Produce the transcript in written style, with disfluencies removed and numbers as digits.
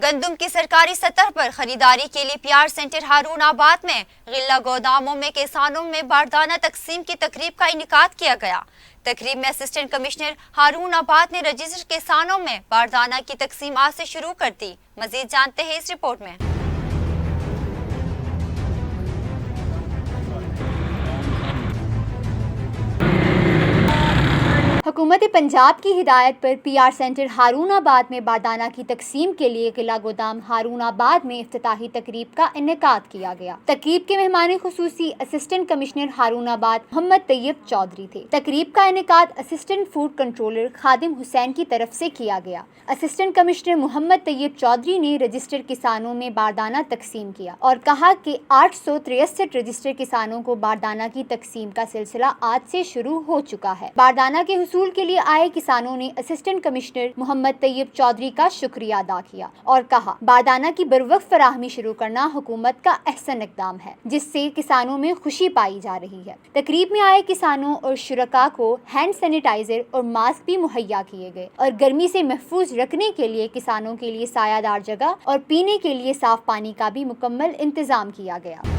گندم کی سرکاری سطح پر خریداری کے لیے پی آر سینٹر ہارون آباد میں غلہ گوداموں میں کسانوں میں باردانہ تقسیم کی تقریب کا انعقاد کیا گیا۔ تقریب میں اسسٹنٹ کمشنر ہارون آباد نے رجسٹرڈ کسانوں میں باردانہ کی تقسیم آج سے شروع کر دی۔ مزید جانتے ہیں اس رپورٹ میں۔ حکومت پنجاب کی ہدایت پر پی آر سینٹر ہارون آباد میں باردانہ کی تقسیم کے لیے غلہ گودام ہارون آباد میں افتتاحی تقریب کا انعقاد کیا گیا۔ تقریب کے مہمان خصوصی اسسٹنٹ کمشنر ہارون آباد محمد طیب چودھری تھے۔ تقریب کا انعقاد assistant food controller Khadim Hussain کی طرف سے کیا گیا۔ اسسٹنٹ کمشنر محمد طیب چودھری نے رجسٹرڈ کسانوں میں باردانہ تقسیم کیا اور کہا کہ 863 رجسٹرڈ کسانوں کو باردانہ کی تقسیم کا سلسلہ آج سے شروع ہو چکا ہے۔ باردانہ کے حصول کے لیے آئے کسانوں نے اسسٹنٹ کمشنر محمد طیب چودھری کا شکریہ ادا کیا اور کہا باردانہ کی بروقت فراہمی شروع کرنا حکومت کا احسن اقدام ہے، جس سے کسانوں میں خوشی پائی جا رہی ہے۔ تقریب میں آئے کسانوں اور شرکاء کو ہینڈ سینیٹائزر اور ماسک بھی مہیا کیے گئے اور گرمی سے محفوظ رکھنے کے لیے کسانوں کے لیے سایہ دار جگہ اور پینے کے لیے صاف پانی کا بھی مکمل انتظام کیا گیا۔